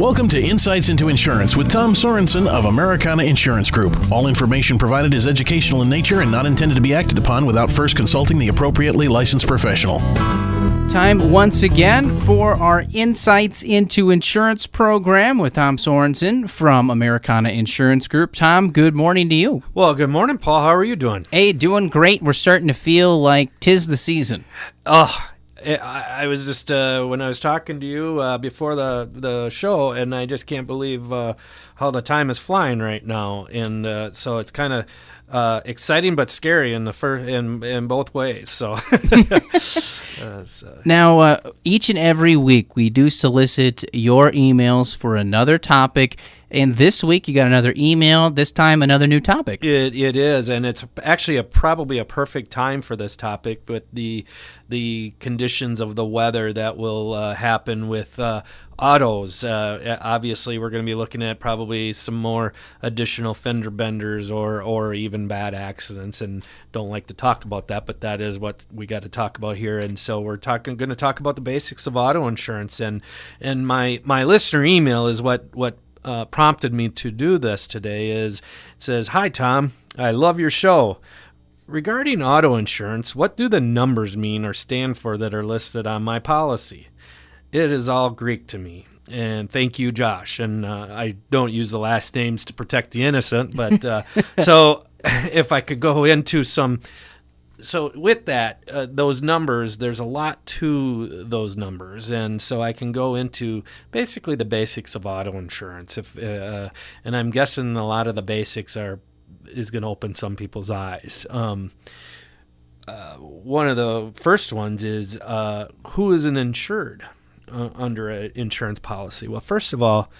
Welcome to Insights into Insurance with Tom Sorensen of Americana Insurance Group. All information provided is educational in nature and not intended to be acted upon without first consulting the appropriately licensed professional. Time once again for our Insights into Insurance program with Tom Sorensen from Americana Insurance Group. Tom, good morning to you. Well, good morning, Paul. How are you doing? Hey, doing great. We're starting to feel like 'tis the season. I was just when I was talking to you before the show, and I just can't believe how the time is flying right now, and so it's kind of exciting but scary in in both ways. So. Now, each and every week we do solicit your emails for another topic. And this week you got another email, this time another new topic. It is, and it's actually probably a perfect time for this topic with the conditions of the weather that will happen with autos. Obviously, we're going to be looking at probably some more additional fender benders or even bad accidents, and don't like to talk about that, but that is what we got to talk about here. And so we're going to talk about the basics of auto insurance, and my listener email is what prompted me to do this today. It says, "Hi Tom, I love your show. Regarding auto insurance, what do the numbers mean or stand for that are listed on my policy? It is all Greek to me. And thank you, Josh." And I don't use the last names to protect the innocent, but so if I could go into some. So with that, those numbers, there's a lot to those numbers, and so I can go into basically the basics of auto insurance. And I'm guessing a lot of the basics is going to open some people's eyes. One of the first ones is who is an insured under an insurance policy? Well, first of all,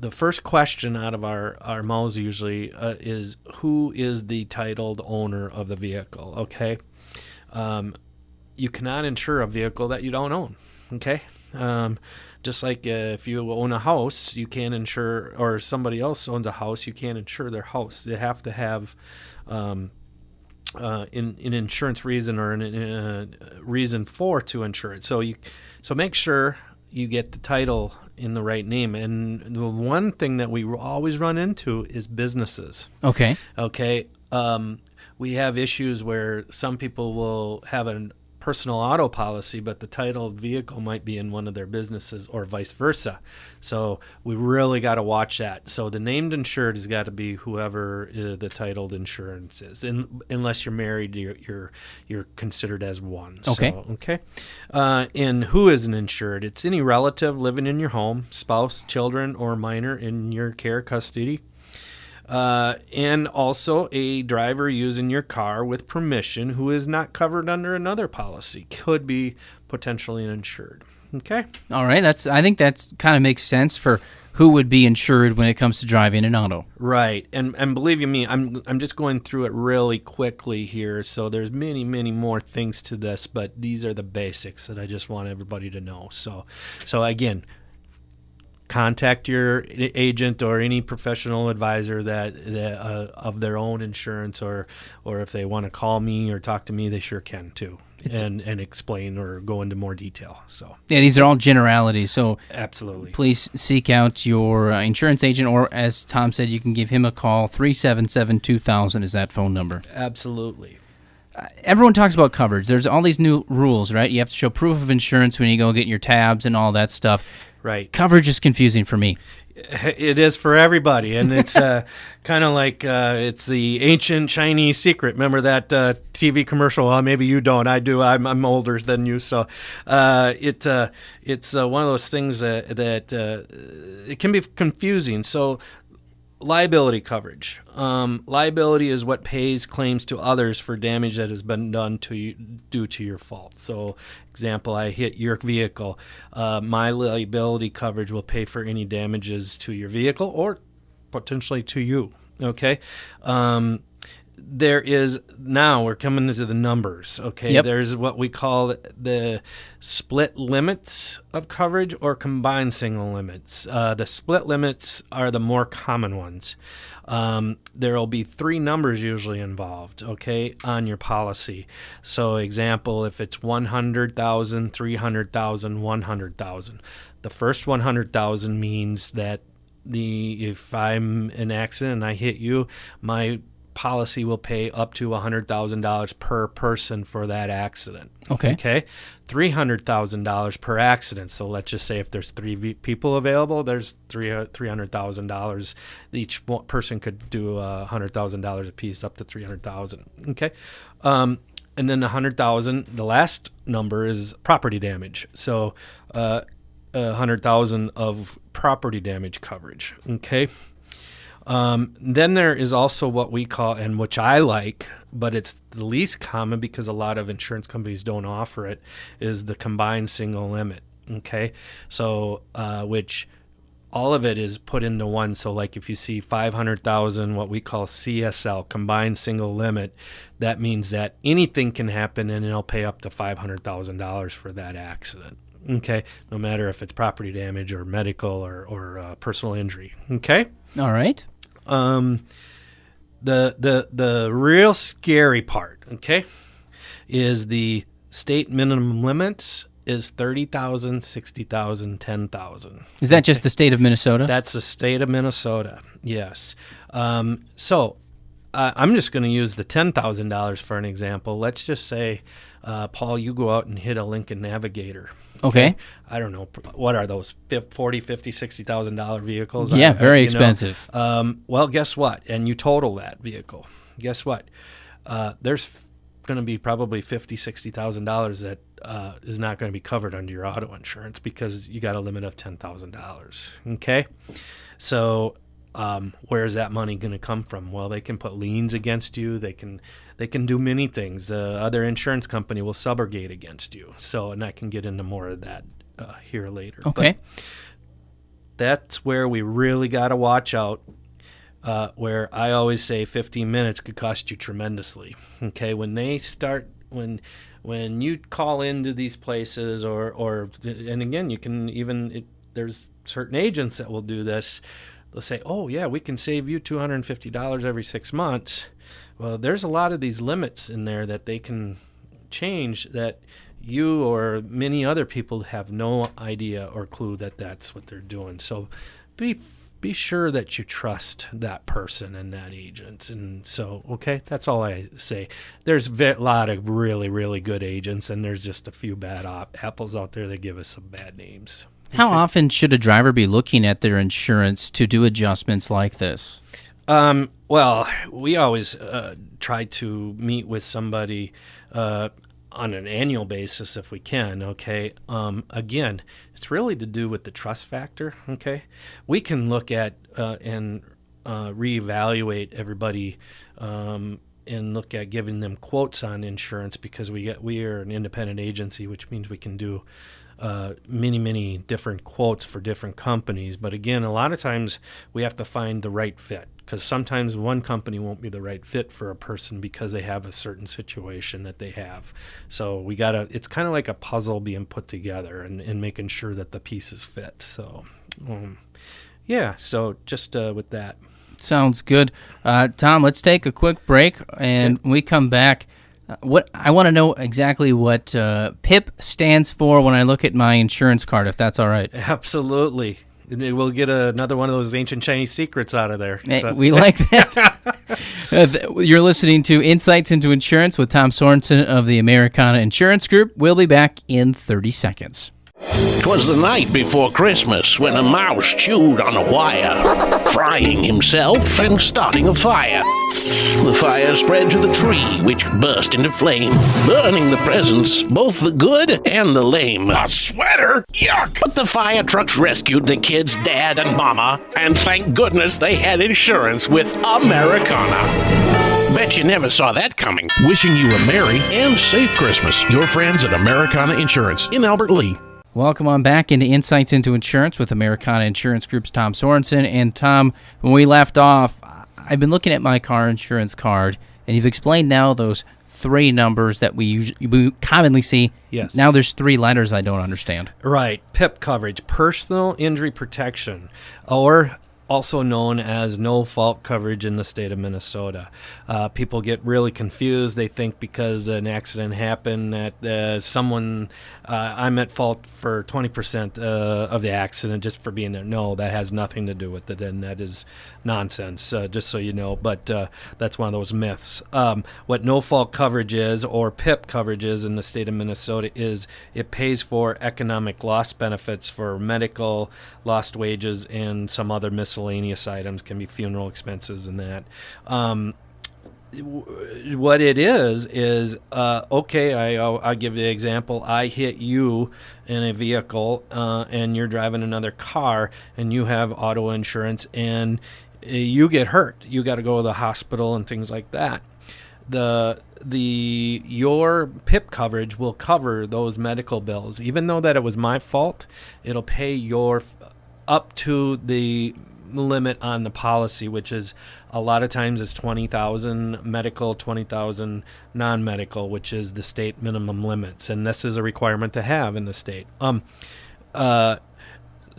the first question out of our mouths usually is who is the titled owner of the vehicle, okay? You cannot insure a vehicle that you don't own, okay? Just like if you own a house, you can't insure, or somebody else owns a house, you can't insure their house. You have to have an insurance reason or a reason to insure it. So make sure you get the title in the right name. And the one thing that we always run into is businesses. Okay. We have issues where some people will have a personal auto policy, but the titled vehicle might be in one of their businesses or vice versa. So we really got to watch that. So the named insured has got to be whoever the titled insurance is. Unless you're married, you're considered as one. Okay. So, okay. And who is an insured? It's any relative living in your home, spouse, children, or minor in your care, custody. And also a driver using your car with permission who is not covered under another policy could be potentially an insured. Okay? All right. I think that's kind of makes sense for who would be insured when it comes to driving an auto. Right. And believe you me, I'm just going through it really quickly here. So there's many, many more things to this, but these are the basics that I just want everybody to know. So again, contact your agent or any professional advisor that of their own insurance, or if they want to call me or talk to me, they sure can too, and explain or go into more detail. So yeah, these are all generalities. So absolutely, please seek out your insurance agent, or as Tom said, you can give him a call. 377-2000 is that phone number. Absolutely. Everyone talks about coverage. There's all these new rules, right? You have to show proof of insurance when you go get your tabs and all that stuff. Right. Coverage is confusing for me. It is for everybody, and it's kind of like it's the ancient Chinese secret. Remember that TV commercial? Well, maybe you don't. I do. I'm older than you, so it's one of those things that it can be confusing. So liability coverage. Liability is what pays claims to others for damage that has been done to you due to your fault. So, example, I hit your vehicle. My liability coverage will pay for any damages to your vehicle or potentially to you. Okay. There is, now we're coming into the numbers, okay? Yep. There's what we call the split limits of coverage or combined single limits. The split limits are the more common ones. There will be three numbers usually involved, okay, on your policy. So example, if it's 100,000, 300,000, 100,000. The first 100,000 means that if I'm in an accident and I hit you, my policy will pay up to $100,000 per person for that accident. Okay. $300,000 per accident. So let's just say if there's three people available, there's $300,000. Each person could do $100,000 a piece, up to $300,000. Okay. And then $100,000. The last number is property damage. So $100,000 of property damage coverage. Okay. Then there is also what we call, and which I like, but it's the least common because a lot of insurance companies don't offer it, is the combined single limit. Okay. So, which all of it is put into one. So like if you see 500,000, what we call CSL, combined single limit, that means that anything can happen and it'll pay up to $500,000 for that accident. Okay. No matter if it's property damage or medical or personal injury. Okay. All right. The real scary part, okay, is the state minimum limits is 30,000, 60,000, 10,000. Is that just the state of Minnesota? That's the state of Minnesota, yes. So I'm just going to use the $10,000 for an example. Let's just say, Paul, you go out and hit a Lincoln Navigator. Okay. I don't know. What are those? $40,000, $50,000, $60,000 vehicles? Yeah, very expensive. Well, guess what? And you total that vehicle. Guess what? There's going to be probably $50,000, $60,000 that is not going to be covered under your auto insurance because you got a limit of $10,000. Okay. So where is that money going to come from? Well, they can put liens against you. They can do many things. Other insurance company will subrogate against you. So, and I can get into more of that here later. Okay. But that's where we really got to watch out. Where I always say 15 minutes could cost you tremendously. Okay, when they start, when you call into these places, or and again, you can even there's certain agents that will do this. They'll say, oh, yeah, we can save you $250 every 6 months. Well, there's a lot of these limits in there that they can change that you or many other people have no idea or clue that that's what they're doing. So be sure that you trust that person and that agent. And so, okay, that's all I say. There's a lot of really, really good agents, and there's just a few bad apples out there that give us some bad names. How often should a driver be looking at their insurance to do adjustments like this? Well, we always try to meet with somebody on an annual basis if we can, okay? Again, it's really to do with the trust factor, okay? We can look at and reevaluate everybody and look at giving them quotes on insurance because we are an independent agency, which means we can do many different quotes for different companies. But again, a lot of times we have to find the right fit because sometimes one company won't be the right fit for a person because they have a certain situation that they have. So it's kind of like a puzzle being put together and making sure that the pieces fit. So, yeah, so just with that. Sounds good. Tom, let's take a quick break, and when we come back, what I want to know exactly what PIP stands for when I look at my insurance card, if that's all right. Absolutely. We'll get another one of those ancient Chinese secrets out of there. So. We like that. You're listening to Insights into Insurance with Tom Sorensen of the Americana Insurance Group. We'll be back in 30 seconds. 'Twas the night before Christmas when a mouse chewed on a wire, frying himself and starting a fire. The fire spread to the tree, which burst into flame, burning the presents, both the good and the lame. A sweater? Yuck! But the fire trucks rescued the kids' dad and mama, and thank goodness they had insurance with Americana. Bet you never saw that coming. Wishing you a Merry and safe Christmas. Your friends at Americana Insurance in Albert Lea. Welcome on back into Insights into Insurance with Americana Insurance Group's Tom Sorensen. And Tom, when we left off, I've been looking at my car insurance card, and you've explained now those three numbers that we commonly see. Yes. Now there's three letters I don't understand. Right. PIP coverage, personal injury protection, or also known as no-fault coverage in the state of Minnesota. People get really confused. They think because an accident happened that I'm at fault for 20% of the accident just for being there. No, that has nothing to do with it, and that is nonsense, just so you know. But that's one of those myths. What no-fault coverage is, or PIP coverage is in the state of Minnesota, is it pays for economic loss benefits for medical, lost wages, and some other miscellaneous items. Can be funeral expenses and that. What it is okay, I'll give you an example. I hit you in a vehicle and you're driving another car and you have auto insurance and you get hurt. You got to go to the hospital and things like that. Your PIP coverage will cover those medical bills. Even though that it was my fault, it'll pay your up to the limit on the policy, which is a lot of times it's $20,000 medical, $20,000 non-medical, which is the state minimum limits, and this is a requirement to have in the state.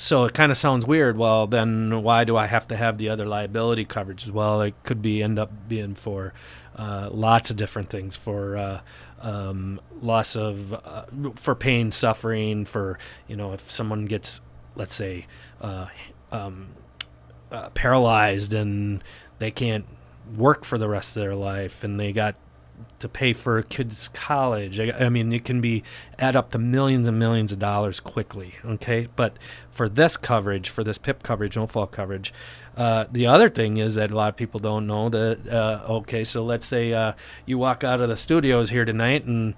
So it kind of sounds weird. Well, then why do I have to have the other liability coverage? Well, it could end up being for lots of different things, for loss of for pain, suffering, for if someone gets, let's say, paralyzed and they can't work for the rest of their life and they got to pay for kids' college. I mean, it can add up to millions and millions of dollars quickly, okay? But for this coverage, for this PIP coverage, no-fault coverage, the other thing is that a lot of people don't know that, okay, so let's say you walk out of the studios here tonight and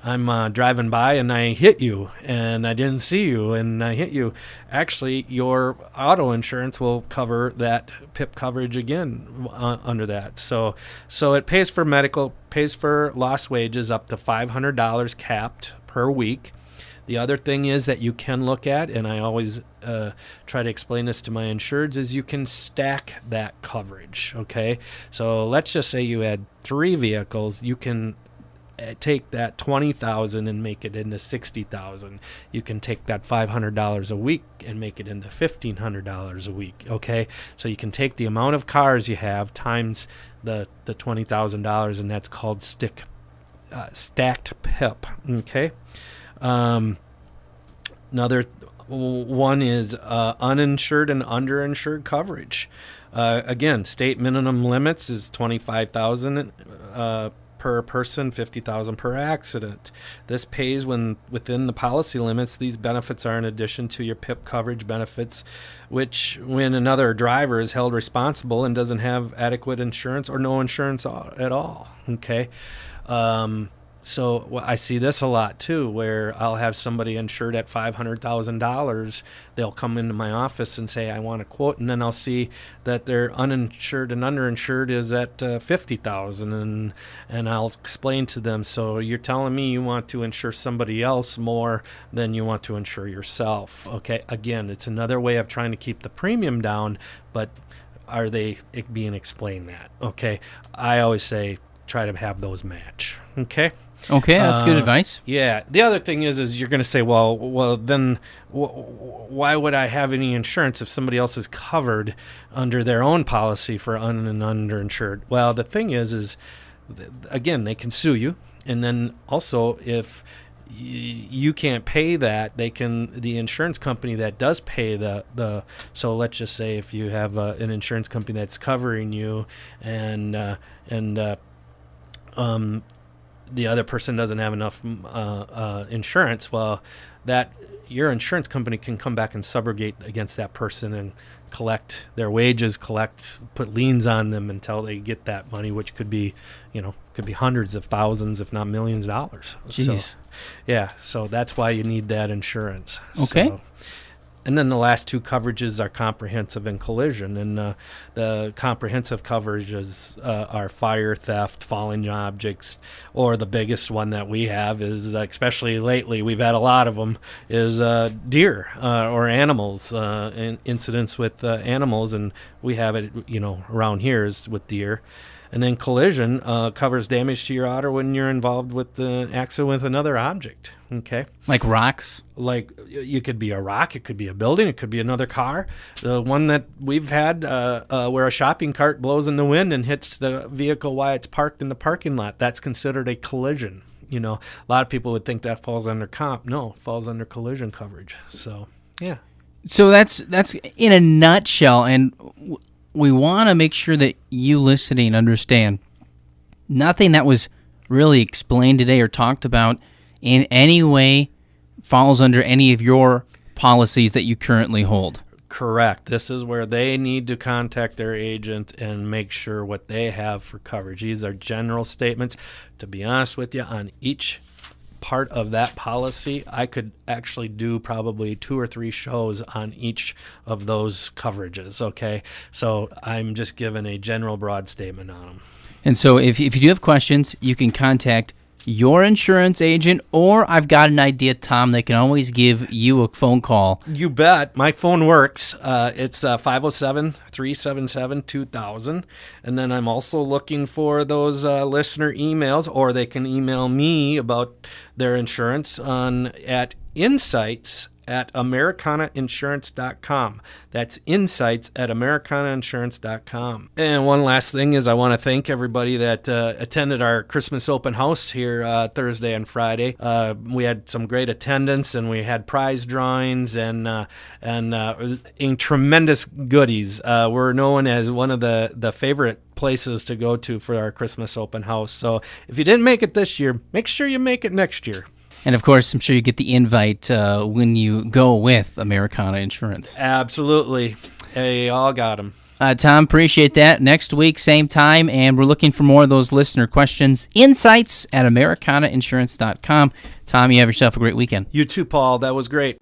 I'm driving by and I hit you and I didn't see you and I hit you. Actually, your auto insurance will cover that PIP coverage again under that. So it pays for medical, pays for lost wages up to $500 capped per week. The other thing is that you can look at, and I always try to explain this to my insureds, is you can stack that coverage, okay? So let's just say you had 3 vehicles. You can take that $20,000 and make it into $60,000. You can take that $500 a week and make it into $1,500 a week. Okay, so you can take the amount of cars you have times the $20,000, and that's called stacked PIP. Okay, another one is uninsured and underinsured coverage. Again, state minimum limits is $25,000 per person, $50,000 per accident. This pays when within the policy limits. These benefits are in addition to your PIP coverage benefits, which when another driver is held responsible and doesn't have adequate insurance or no insurance at all. Okay. So I see this a lot too, where I'll have somebody insured at $500,000. They'll come into my office and say, I want a quote, and then I'll see that their uninsured and underinsured is at $50,000, and I'll explain to them, so you're telling me you want to insure somebody else more than you want to insure yourself. Okay, again, it's another way of trying to keep the premium down, but are they being explained that? Okay, I always say try to have those match. Okay. Okay, that's good advice. Yeah. The other thing is you're going to say, well, then why would I have any insurance if somebody else is covered under their own policy for and underinsured? Well, the thing is again, they can sue you, and then also if you can't pay that, the insurance company that does pay so let's just say if you have an insurance company that's covering you and the other person doesn't have enough insurance, well, that your insurance company can come back and subrogate against that person and collect their wages, put liens on them until they get that money, which could be hundreds of thousands, if not millions of dollars. Jeez. So, yeah, so that's why you need that insurance. Okay. And then the last 2 coverages are comprehensive and collision. And the comprehensive coverages are fire, theft, falling objects, or the biggest one that we have is, especially lately, we've had a lot of them, is deer or animals, incidents with animals. And we have it, around here is with deer. And then collision covers damage to your auto when you're involved with the accident with another object. Okay. Like rocks? Like you could be a rock, it could be a building, it could be another car. The one that we've had where a shopping cart blows in the wind and hits the vehicle while it's parked in the parking lot, that's considered a collision. You know, a lot of people would think that falls under comp. No, it falls under collision coverage. So, yeah. So that's in a nutshell, and we want to make sure that you listening understand nothing that was really explained today or talked about in any way falls under any of your policies that you currently hold. Correct. This is where they need to contact their agent and make sure what they have for coverage. These are general statements. To be honest with you, on each part of that policy, I could actually do probably 2 or 3 shows on each of those coverages, okay? So I'm just giving a general broad statement on them. And so if you do have questions, you can contact your insurance agent, or I've got an idea, Tom, they can always give you a phone call. You bet. My phone works. It's 507-377-2000. And then I'm also looking for those listener emails, or they can email me about their insurance at insights@americanainsurance.com. That's insights@americanainsurance.com. And one last thing is I want to thank everybody that attended our Christmas open house here Thursday and Friday. We had some great attendance, and we had prize drawings and tremendous goodies. We're known as one of the favorite places to go to for our Christmas open house. So if you didn't make it this year, make sure you make it next year. And, of course, I'm sure you get the invite when you go with Americana Insurance. Absolutely. Hey, all got them. Tom, appreciate that. Next week, same time, and we're looking for more of those listener questions. Insights@americanainsurance.com. Tom, you have yourself a great weekend. You too, Paul. That was great.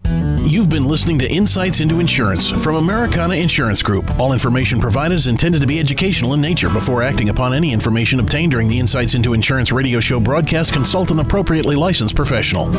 You've been listening to Insights into Insurance from Americana Insurance Group. All information provided is intended to be educational in nature. Before acting upon any information obtained during the Insights into Insurance radio show broadcast, consult an appropriately licensed professional.